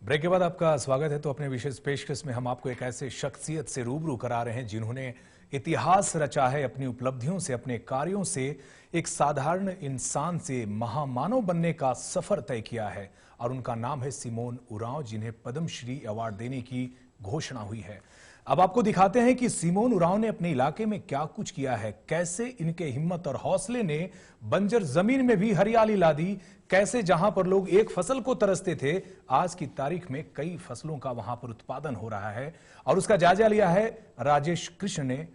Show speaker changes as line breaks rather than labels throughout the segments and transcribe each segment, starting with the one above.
Break के बाद आपका स्वागत है। तो अपने विशेष पेशकश में हम आपको एक ऐसे शख्सियत से रूबरू करा रहे हैं जिन्होंने इतिहास रचा है अपनी उपलब्धियों से, अपने कार्यों से, एक साधारण इंसान से महामानव बनने का सफर तय किया है। और उनका नाम है सिमोन उरांव, जिन्हें पद्मश्री अवार्ड देने की घोषणा हुई है। अब आपको दिखाते हैं कि सिमोन उरांव ने अपने इलाके में क्या कुछ किया है, कैसे इनके हिम्मत और हौसले ने बंजर जमीन में भी हरियाली ला दी, कैसे जहां पर लोग एक फसल को तरसते थे, आज की तारीख में कई फसलों का वहां पर उत्पादन हो रहा है। और उसका जायजा लिया है राजेश कृष्ण ने।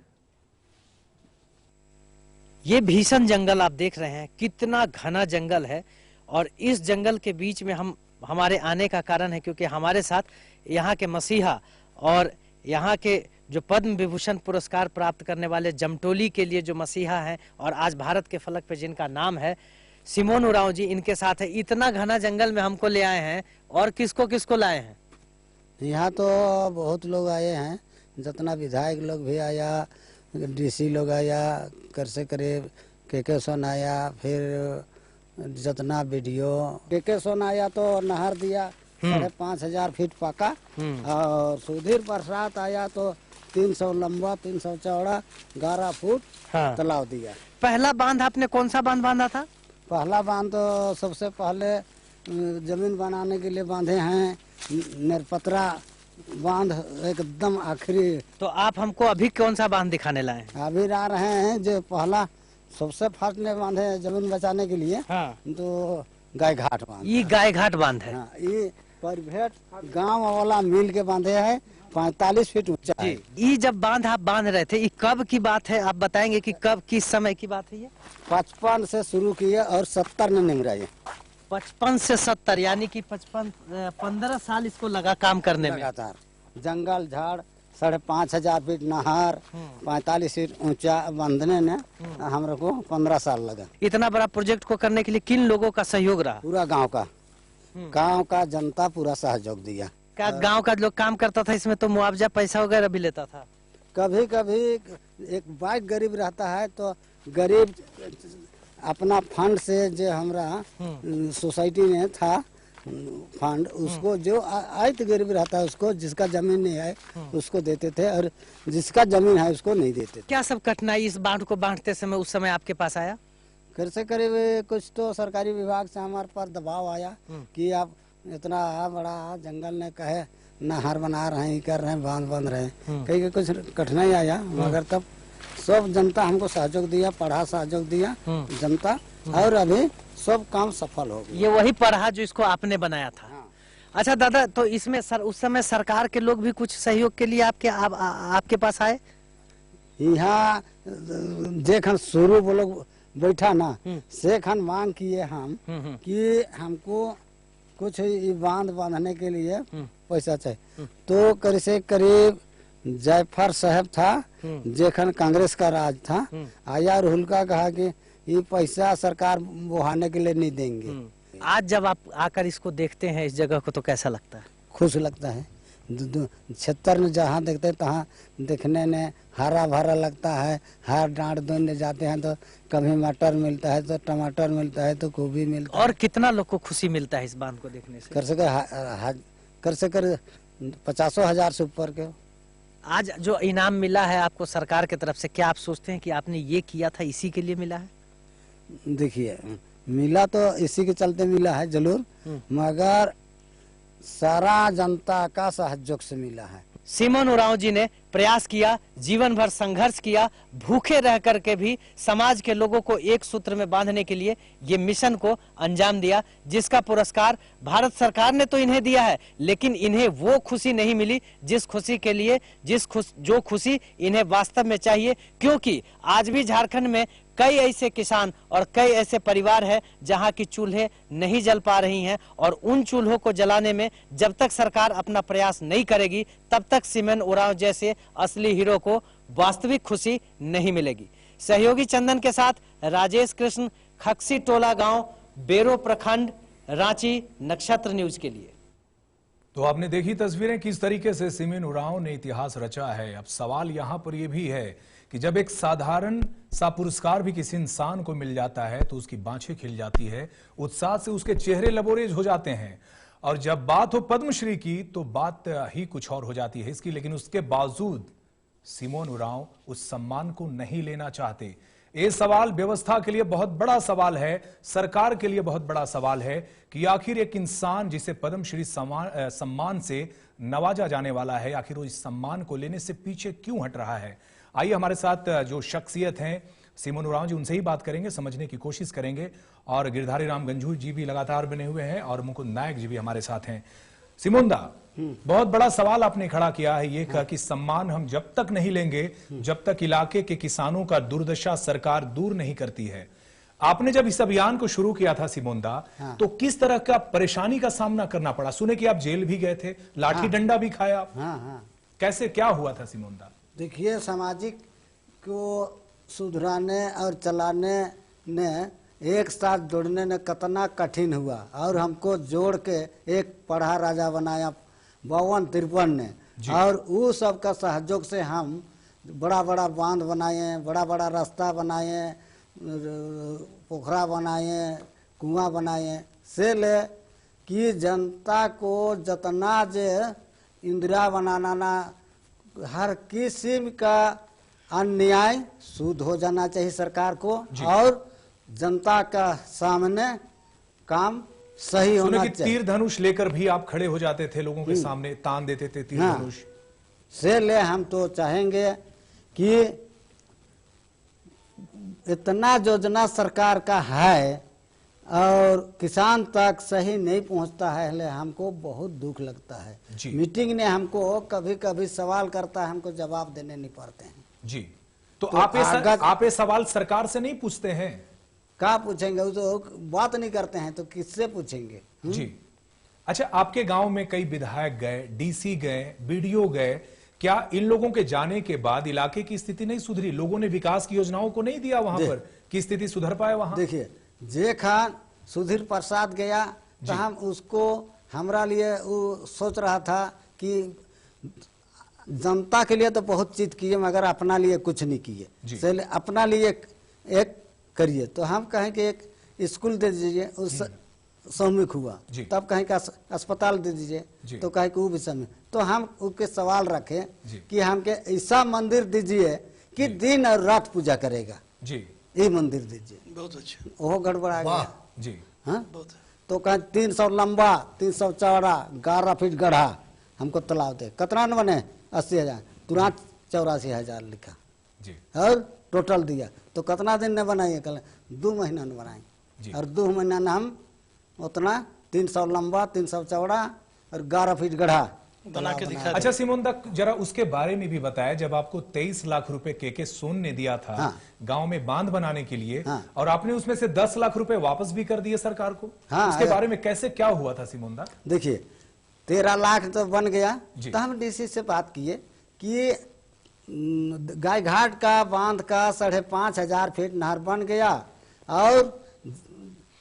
ये भीषण जंगल आप देख रहे हैं, कितना घना जंगल है। और इस जंगल के बीच में हमारे आने का कारण है क्योंकि हमारे साथ यहाँ के मसीहा और यहाँ के जो पद्म विभूषण पुरस्कार प्राप्त करने वाले जमटोली के लिए जो मसीहा हैं और आज भारत के फलक पे जिनका नाम है सिमोन उरांव जी, इनके साथ है। इतना घना जंगल में हमको ले आए हैं। और किसको किसको लाए हैं?
यहाँ तो बहुत लोग आए हैं, जितना विधायक लोग भी आया, डीसी लोग आया, कर से करीब के सोन आया, फिर जितना वीडियो के सोन आया तो नहर दिया 5,500 फीट पका। और सुधीर प्रसाद आया तो 300 लंबा 300 चौड़ा 11 फुट तालाब दिया।
पहला बांध आपने कौन सा बांध बांधा था?
पहला बांध तो सबसे पहले जमीन बनाने के लिए बांधे हैं निरपत्रा बांध, एकदम आखिरी।
तो आप हमको अभी कौन सा बांध दिखाने लाए?
अभी आ रहे हैं जो पहला सबसे फर्स्ट ने बांधे जमीन बचाने के लिए।
हाँ।
तो गाय घाट बांध,
ये गाय घाट बांध है।
हाँ, ये प्राइवेट गांव वाला मिल के बांधे है, 45 फीट ऊंचा है।
ये जब बांध आप बांध रहे थे, ये कब की बात है? आप बताएंगे कि कब किस समय की बात है? ये
55 से शुरू किए और 70 में निमरा ये।
55 से 70 यानी कि 15 साल इसको लगा काम करने में।
लगातार जंगल झाड़ 5,500 फीट नहर 45 फीट ऊंचा बांधने ने हम को 15 साल लगा।
इतना बड़ा प्रोजेक्ट को करने के लिए किन लोगों का सहयोग रहा?
पूरा गांव का जनता पूरा सहयोग दिया।
क्या गांव का लोग काम करता था इसमें? तो मुआवजा पैसा वगैरह भी लेता था?
कभी कभी एक बाइक गरीब रहता है तो गरीब अपना फंड से जो हमरा सोसाइटी में था फंड, उसको जो आयत गरीब रहता है उसको, जिसका जमीन नहीं है उसको देते थे और जिसका जमीन है उसको नहीं देते थे।
क्या सब कठिनाई इस बांध को बांधते समय उस समय आपके पास आया?
कर से करीब कुछ तो सरकारी विभाग से हमारे पर दबाव आया कि आप इतना बड़ा जंगल ने कहे नहर बना रहे हैं, कर रहे हैं, बांध बंध रहे हैं, कहीं कुछ कठिनाई आया। मगर तब सब जनता हमको सहयोग दिया, पढ़ा सहयोग दिया जनता, और अभी सब काम सफल हो गया।
ये वही पढ़ा जो इसको आपने बनाया था।
हाँ।
अच्छा दादा, तो इसमें उस समय सरकार के लोग भी कुछ सहयोग के लिए आपके पास आए?
यहाँ जेखन शुरू वो लोग बैठा ना, से खन मांग किए हम कि हमको कुछ बांध बांधने के लिए पैसा चाहिए। तो करीब जयफर साहब था, जेखन कांग्रेस का राज था, आया और हुलका कहा कि ये पैसा सरकार बुहाने के लिए नहीं देंगे।
आज जब आप आकर इसको देखते हैं इस जगह को, तो कैसा लगता है?
खुश लगता है। क्षेत्र में जहाँ देखते हैं तहाँ देखने में हरा भरा लगता है। हर डांट दोने जाते हैं तो कभी मटर मिलता है, तो टमाटर मिलता है, तो गोभी मिलता है।
और कितना लोग को खुशी मिलता है इस बांध को देखने से?
कर सके 50,000 से ऊपर के।
आज जो इनाम मिला है आपको सरकार की तरफ से, क्या आप सोचते हैं कि आपने ये किया था इसी के लिए मिला है?
देखिए, मिला तो इसी के चलते मिला है जरूर, मगर सारा जनता का सहयोग से मिला है।
सिमोन उरांव जी ने प्रयास किया, जीवन भर संघर्ष किया, भूखे रह करके भी समाज के लोगों को एक सूत्र में बांधने के लिए ये मिशन को अंजाम दिया, जिसका पुरस्कार भारत सरकार ने तो इन्हें दिया है, लेकिन इन्हें वो खुशी नहीं मिली जिस खुशी के लिए जो खुशी इन्हें वास्तव में चाहिए। क्योंकि आज भी झारखंड में कई ऐसे किसान और कई ऐसे परिवार हैं जहां की चूल्हे नहीं जल पा रही हैं, और उन चूल्हों को जलाने में जब तक सरकार अपना प्रयास नहीं करेगी तब तक सिमोन उरांव जैसे असली हीरो को वास्तविक खुशी नहीं मिलेगी। सहयोगी चंदन के साथ राजेश कृष्ण, खक्सी टोला गांव, बेरो प्रखंड, रांची, नक्षत्र न्यूज के लिए।
तो आपने देखी तस्वीरें किस तरीके से सिमोन उरांव ने इतिहास रचा है। अब सवाल यहां पर यह भी है कि जब एक साधारण सा पुरस्कार भी किसी इंसान को मिल जाता है तो उसकी बाँछें खिल जाती है, उत्साह से उसके चेहरे लबोरेज हो जाते हैं। और जब बात हो पद्मश्री की तो बात ही कुछ और हो जाती है इसकी, लेकिन उसके बावजूद सिमोन उरांव उस सम्मान को नहीं लेना चाहते। ये सवाल व्यवस्था के लिए बहुत बड़ा सवाल है, सरकार के लिए बहुत बड़ा सवाल है कि आखिर एक इंसान जिसे पद्मश्री सम्मान से नवाजा जाने वाला है, आखिर वो इस सम्मान को लेने से पीछे क्यों हट रहा है। आइए हमारे साथ जो शख्सियत हैं सिमोन उरांव जी, उनसे ही बात करेंगे, समझने की कोशिश करेंगे। और गिरधारी राम गंझू जी भी लगातार बने हुए हैं और मुकुंद नायक जी भी हमारे साथ हैं। सिमोन दा, बहुत बड़ा सवाल आपने खड़ा किया है ये कि सम्मान हम जब तक नहीं लेंगे जब तक इलाके के किसानों का दुर्दशा सरकार दूर नहीं करती है। आपने जब इस अभियान को शुरू किया था सिमोन दा, तो किस तरह का परेशानी का सामना करना पड़ा? सुने कि आप जेल भी गए थे, लाठी डंडा भी खाया। कैसे क्या हुआ था सिमोन दा?
देखिए, सामाजिक को सुधराने और चलाने ने एक साथ जोड़ने ने कितना कठिन हुआ, और हमको जोड़ के एक पढ़ा राजा बनाया 52-53 ने, और उस सब का सहयोग से हम बड़ा बड़ा बांध बनाए, बड़ा बड़ा रास्ता बनाए, पोखरा बनाए, कुआं बनाए, से ले कि जनता को जितना जे इंदिरा बनाना ना, हर किस्म का अन्याय सूद हो जाना चाहिए सरकार को, और जनता का सामने काम सही होना चाहिए।
तीर धनुष लेकर भी आप खड़े हो जाते थे, लोगों के सामने तान देते थे तीर धनुष।
से ले हम तो चाहेंगे कि इतना योजना सरकार का है और किसान तक सही नहीं पहुंचता है, इसलिए हमको बहुत दुख लगता है। मीटिंग ने हमको कभी कभी सवाल करता है, हमको जवाब देने नहीं पड़ते हैं
जी। तो आप ये सवाल सरकार से नहीं पूछते हैं?
क्या पूछेंगे, वो तो बात नहीं करते हैं तो किससे पूछेंगे?
जी। अच्छा, आपके गांव में कई विधायक गए, डीसी गए, बीडीओ गए, क्या इन लोगों के जाने के बाद इलाके की स्थिति नहीं सुधरी? लोगों ने विकास की योजनाओं को नहीं दिया वहां पर कि स्थिति सुधर पाए वहां?
देखिए, जे खान सुधीर प्रसाद गया तो हम उसको, हमरा लिए वो सोच रहा था कि जनता के लिए तो बहुत चीज किए मगर अपना लिए कुछ नहीं किए, अपना लिए एक करिए। तो हम कहें कि एक स्कूल दे दीजिए, उस सम्मुख हुआ, तब कहें कि अस्पताल दे दीजिए, तो कहें कि वो भी सम्मुख। तो हम उसके सवाल रखे कि हमके ऐसा मंदिर दीजिए कि दिन और रात पूजा करेगा, ये मंदिर दीजिए।
बहुत अच्छा,
वो गड़बड़ा गया
जी।
हाँ, तो कहें 300 लंबा, 300 चौड़ा, 11 फीट गढ़ा हमको तालाब दे। कितना न बने? 80,000, तुरंत 84,000 लिखा
जी,
और टोटल दिया। तो कितना दिन ने बनाइए? कल 2 महीना ने बनाए, और 2 महीना ने हम उतना 300 लंबा, 300 चौड़ा और 11 फीट गढ़ा
बना के दिखा।
अच्छा सिमोन दा, जरा उसके बारे में भी बताया, जब आपको 23 लाख रुपए के सोन ने दिया था गांव में बांध बनाने के लिए, और आपने उसमें से 10 लाख रुपए वापस भी कर दिए सरकार को, उसके बारे में कैसे क्या हुआ था सिमोन दा?
देखिए, 13 लाख तो बन गया, तो हम डीसी से बात किए कि गाय घाट का बांध का 5,500 फीट नहर बन गया,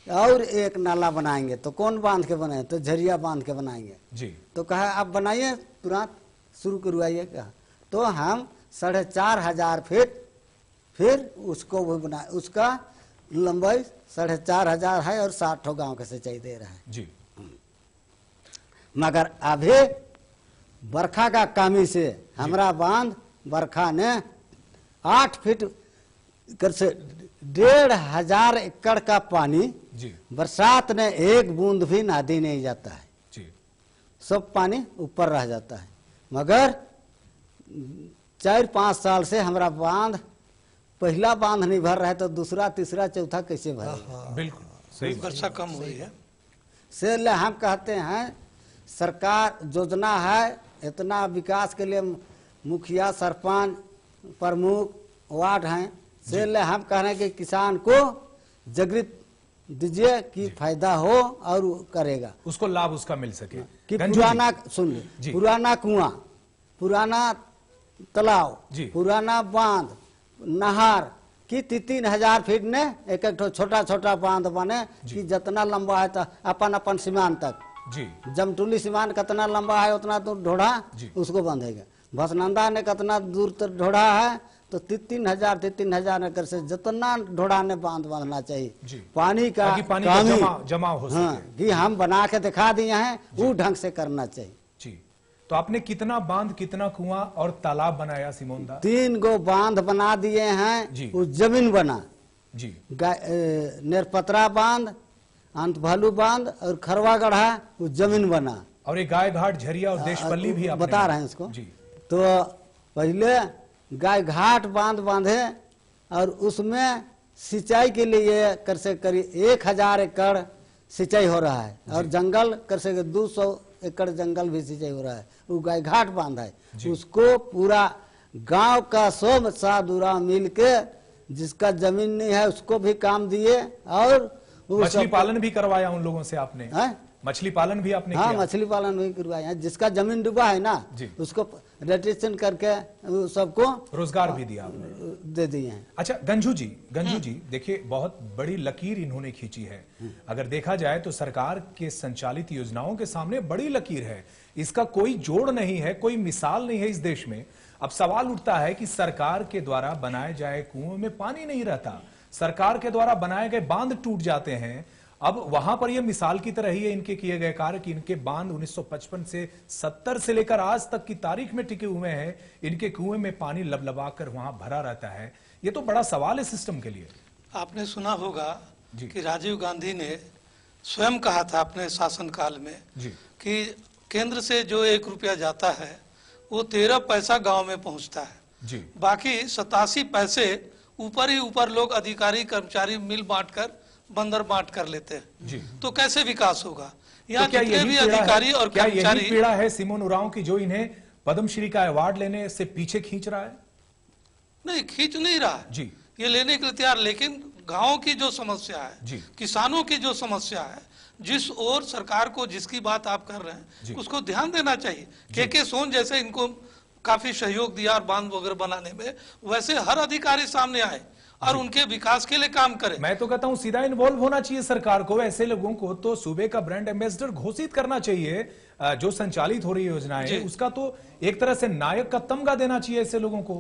और एक नाला बनाएंगे। तो कौन बांध के बनाए? तो झरिया बांध के बनाएंगे जी। तो कहा आप बनाइए, तुरंत शुरू करवाइए। कहा तो हम 4,500 फीट फिर उसको भी बनाए। उसका लंबाई 4,500 है और 60 गांव के सिंचाई दे रहा है जी। मगर अभी बरखा का कमी से हमारा बांध बरखा ने 8 फीट कर से 1,500 एकड़ का पानी जी, बरसात ने एक बूंद भी नदी नहीं जाता है जी, सब पानी ऊपर रह जाता है। मगर 4-5 साल से हमारा बांध, पहला बांध नहीं भर रहा है तो दूसरा, तीसरा, चौथा कैसे भरेगा?
बिल्कुल सही,
वर्षा कम हुई है।
से हम कहते हैं सरकार योजना है, इतना विकास के लिए मुखिया, सरपंच, प्रमुख, वार्ड हैं, से हम कह रहे हैं कि किसान को जागृत दीजिए कि फायदा हो और करेगा,
उसको लाभ उसका मिल सके।
कि पुराना, सुन ली, पुराना कुआं, पुराना तालाब, पुराना बांध, नहर कि 3,000 फीट ने एक छोटा छोटा बांध बने कि जितना लंबा है तो अपन सीमान तक जी, जमटुली सीमान कितना लंबा है उतना दूर ढोढ़ा उसको बांधेगा। भसनंदा ने कितना दूर तक ढोढ़ा है तो 3,000 एकड़ से जितना ढोड़ाने बांध बांधना चाहिए
जी।
पानी का
ताकि पानी का जमा हो सके।
हाँ, कि हम बना के दिखा दिए हैं वो ढंग से करना चाहिए
जी। तो आपने कितना बांध, कितना कुआं और तालाब बनाया सिमोनदा?
3 गो बांध बना दिए हैं।
जी।
वो जमीन बना
जी
नेरपतरा बांध, अंत भालू बांध और खरवा गढ़ा वो जमीन बना।
और ये गाय घाट, झरिया और देशपल्ली भी आपने
बता रहे हैं इसको।
जी।
तो पहले गाय घाट बांध बांधे और उसमें सिंचाई के लिए कर से करीब 1,000 एकड़ सिंचाई हो रहा है और जंगल कर से 200 एकड़ जंगल भी सिंचाई हो रहा है। वो गाय घाट बांध है, उसको पूरा गांव का 100 साधुरा मिल के जिसका जमीन नहीं है उसको भी काम दिए और
मछली पालन भी करवाया उन लोगों से आपने?
है?
मछली पालन भी आपने
हाँ,
किया?
मछली पालन भी करवाए हैं। जिसका जमीन डूबा है ना
जी।
उसको रजिस्ट्रेशन करके सबको
रोजगार भी दिया आपने?
दे दिए हैं।
अच्छा गंजू जी देखिए, बहुत बड़ी लकीर इन्होंने खींची है। अगर देखा जाए तो सरकार के संचालित योजनाओं के सामने बड़ी लकीर है, इसका कोई जोड़ नहीं है, कोई मिसाल नहीं है इस देश में। अब सवाल उठता है कि सरकार के द्वारा बनाए जाए कुओं में पानी नहीं रहता, सरकार के द्वारा बनाए गए बांध टूट जाते हैं। अब वहां पर यह मिसाल की तरह ही है इनके किए गए कार्य कि इनके बांध 1955 से 70 से लेकर आज तक की तारीख में टिके हुए हैं। इनके कुएं में पानी लबलबा कर वहां भरा रहता है। ये तो बड़ा सवाल है सिस्टम के लिए।
आपने सुना होगा
जी।
कि राजीव गांधी ने स्वयं कहा था अपने शासनकाल में
जी।
कि केंद्र से जो 1 रुपया जाता है वो 13 पैसा गांव में पहुंचता है,
जी।
बाकी 87 पैसे ऊपर ही ऊपर लोग अधिकारी कर्मचारी मिल बांट कर बंदर बांट कर लेते हैं।
जी।
तो कैसे विकास होगा? यहाँ
तो क्या
जितने
यही
भी
पीड़ा
अधिकारी
है?
और
क्या यही
कर्मचारी,
पीड़ा है सिमोन उरांव की जो इन्हें पद्मश्री का अवार्ड लेने से पीछे खींच रहा है?
नहीं खींच नहीं रहा है
जी।
ये लेने के लिए तैयार, लेकिन गांव की जो समस्या
जी।
है, किसानों की जो समस्या है, जिस ओर सरकार को जिसकी बात आप कर रहे
जी।
हैं उसको ध्यान देना चाहिए। के सोन जैसे इनको काफी सहयोग दिया और बांध वगैरह बनाने में, वैसे हर अधिकारी सामने आए और उनके विकास के लिए काम करे।
मैं तो कहता हूं सीधा इन्वॉल्व होना चाहिए सरकार को। ऐसे लोगों को तो सूबे का ब्रांड एम्बेसडर घोषित करना चाहिए। जो संचालित हो रही योजनाएं है उसका तो एक तरह से नायक का तमगा देना चाहिए ऐसे लोगों को।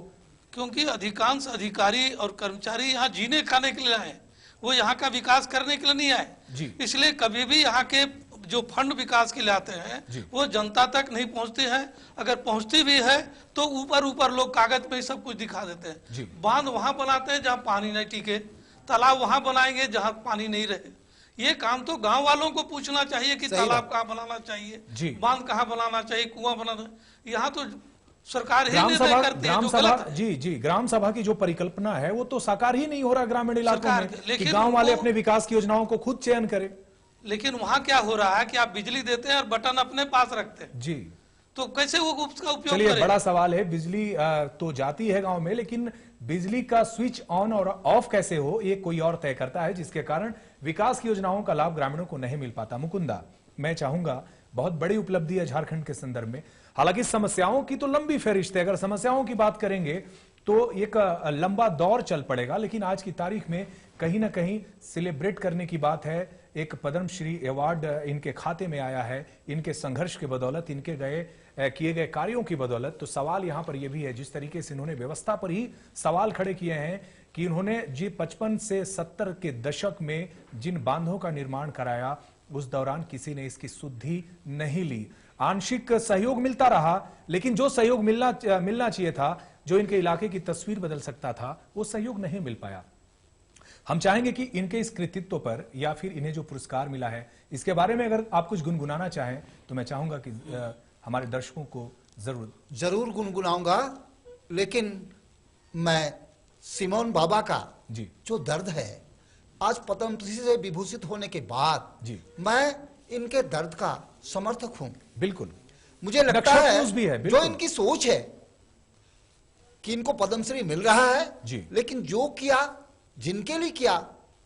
क्योंकि अधिकांश अधिकारी और कर्मचारी यहाँ जीने खाने के लिए आए, वो यहाँ का विकास करने के लिए नहीं आए।
जी।
इसलिए कभी भी यहाँ के जो फंड विकास के लिए आते हैं वो जनता तक नहीं पहुंचते हैं। अगर पहुंचती भी है तो ऊपर ऊपर लोग कागज पे ही सब कुछ दिखा देते हैं। बांध वहां बनाते हैं जहां पानी नहीं टिके, तालाब वहां बनाएंगे जहां पानी नहीं रहे। ये काम तो गांव वालों को पूछना चाहिए कि तालाब कहाँ बनाना चाहिए, बांध कहाँ बनाना चाहिए, कुआं बनाना। यहाँ तो सरकार ही निर्णय करती है, जो गलत है।
जी ग्राम सभा की जो परिकल्पना है वो तो साकार ही नहीं हो रहा ग्रामीण इलाकों में, कि
लेकिन
गांव वाले अपने विकास की योजनाओं को खुद चयन करें।
लेकिन वहां क्या हो रहा है कि आप बिजली देते हैं और बटन अपने पास रखते हैं,
जी।
तो कैसे वो उसका उपयोग
चलिए,
करें?
बड़ा सवाल है। बिजली तो जाती है गांव में, लेकिन बिजली का स्विच ऑन और ऑफ कैसे हो ये कोई और तय करता है, जिसके कारण विकास की योजनाओं का लाभ ग्रामीणों को नहीं मिल पाता। मुकुंदा, मैं चाहूंगा, बहुत बड़ी उपलब्धि है झारखंड के संदर्भ में। हालांकि समस्याओं की तो लंबी फहरिस्त है। अगर समस्याओं की बात करेंगे तो एक लंबा दौर चल पड़ेगा, लेकिन आज की तारीख में कहीं ना कहीं सेलिब्रेट करने की बात है। एक पद्मश्री अवार्ड इनके खाते में आया है, इनके संघर्ष के बदौलत, इनके किए गए कार्यों की बदौलत। तो सवाल यहां पर यह भी है, जिस तरीके से इन्होंने व्यवस्था पर ही सवाल खड़े किए हैं कि उन्होंने जी 55 से 70 के दशक में जिन बांधों का निर्माण कराया, उस दौरान किसी ने इसकी सुधि नहीं ली। आंशिक सहयोग मिलता रहा, लेकिन जो सहयोग मिलना चाहिए था, जो इनके इलाके की तस्वीर बदल सकता था, वो सहयोग नहीं मिल पाया। हम चाहेंगे कि इनके इस कृतित्व पर या फिर इन्हें जो पुरस्कार मिला है, इसके बारे में अगर आप कुछ गुनगुनाना चाहें तो मैं चाहूंगा कि हमारे दर्शकों को जरूर
गुनगुनाऊंगा। लेकिन मैं सिमोन बाबा का
जी
जो दर्द है, आज पद्मश्री से विभूषित होने के बाद
जी
मैं इनके दर्द का समर्थक हूं।
बिल्कुल,
मुझे लगता
भी है
जो इनकी सोच है कि इनको पद्मश्री मिल रहा है
जी,
लेकिन जो किया, जिनके लिए किया,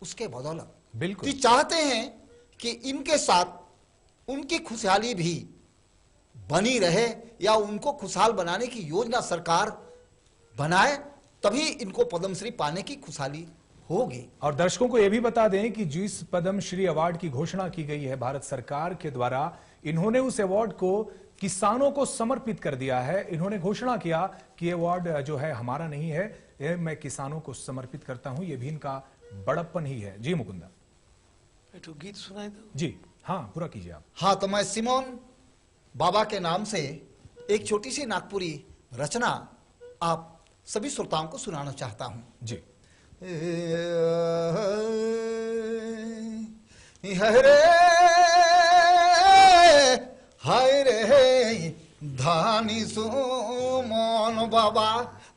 उसके बदौलत
बिल्कुल
चाहते हैं कि इनके साथ उनकी खुशहाली भी बनी रहे या उनको खुशहाल बनाने की योजना सरकार बनाए, तभी इनको पद्मश्री पाने की खुशहाली होगी।
और दर्शकों को यह भी बता दें कि जिस पद्मश्री अवार्ड की घोषणा की गई है भारत सरकार के द्वारा, इन्होंने उस अवार्ड को किसानों को समर्पित कर दिया है। इन्होंने घोषणा किया कि ये अवार्ड जो है हमारा नहीं है, ये मैं किसानों को समर्पित करता हूं। ये भी इनका बड़प्पन ही है। जी मुकुंदा।
तो गीत सुनाई दो।
जी हाँ, पूरा कीजिए आप।
हाँ, तो मैं सिमोन बाबा के नाम से एक छोटी सी नागपुरी रचना आप सभी श्रोताओं को सुनाना चाहता हूं।
जी।
हाय रे धानी सुमोन बाबा,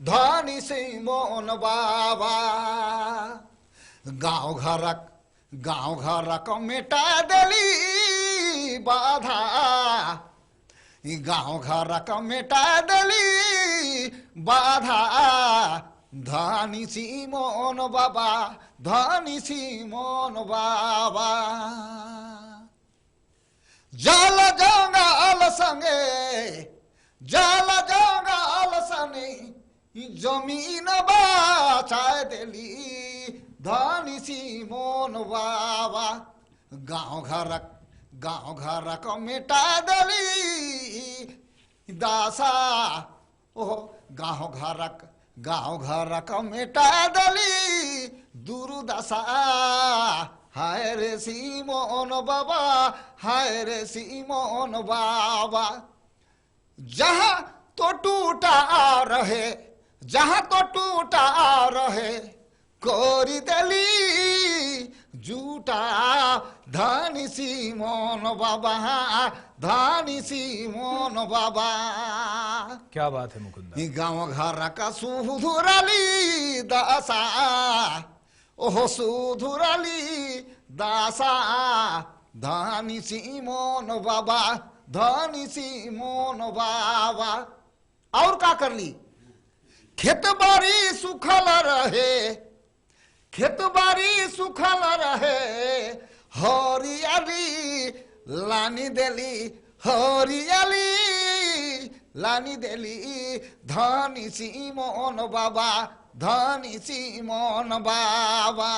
धानी सिमोन बाबा, गाँव घरक मेटा देली बाधा, गाँव घरक मेटा देली बाधा, धानी सिमोन बाबा, धानी सिमोन बाबा। जल जंगल संगे, जल जंगल संगे जमीन बचाए देली, धानी सिमोन बाबा, गाँव घरक मेटा देली दासा, ओह गाँव घरक मेटा देली दुर्दशा, हाय रे सिमोन बाबा, हाय रे सिमोन बाबा। जहां तो टूटा रहे, जहां तो टूटा रहे, कोरी देली झूठा, धानी सिमोन बाबा, धानी सिमोन बाबा।
क्या बात है मुकुंदा।
गाँव घर का सुधुराली दासा, ओह सुधुराली दासा, धानी सिमोन बाबा, धानी सिमोन बाबा। और का कर ली, खेत बाड़ी सुखल रहे, खेत बाड़ी सुखल रहे, हरियाली लानी देली, हरियाली लानी देली, धानी सिमोन बाबा, धानी सिमोन बाबा।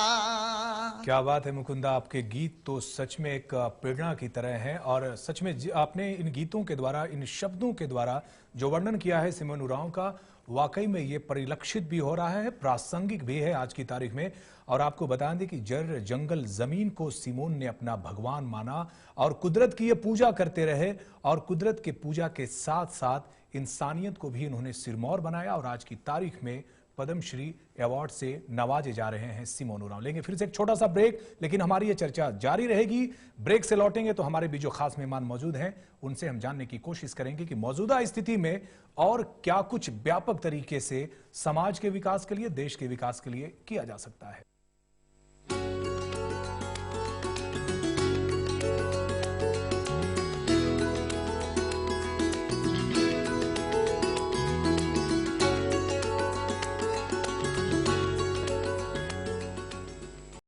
क्या बात है मुकुंदा, आपके गीत तो सच में एक प्रेरणा की तरह हैं। और सच में आपने इन गीतों के द्वारा, इन शब्दों के द्वारा जो वर्णन किया है सिमोन उरांव का, वाकई में ये परिलक्षित भी हो रहा है, प्रासंगिक भी है आज की तारीख में। और आपको बता दें कि जड़ जंगल जमीन को सिमोन ने अपना भगवान माना और कुदरत की ये पूजा करते रहे, और कुदरत के पूजा के साथ साथ इंसानियत को भी इन्होंने सिरमौर बनाया। और आज की तारीख में पद्मश्री अवार्ड से नवाजे जा रहे हैं सिमोन उरांव। लेंगे फिर से एक छोटा सा ब्रेक, लेकिन हमारी ये चर्चा जारी रहेगी। ब्रेक से लौटेंगे तो हमारे बीच जो खास मेहमान मौजूद हैं उनसे हम जानने की कोशिश करेंगे कि मौजूदा स्थिति में और क्या कुछ व्यापक तरीके से समाज के विकास के लिए, देश के विकास के लिए किया जा सकता है।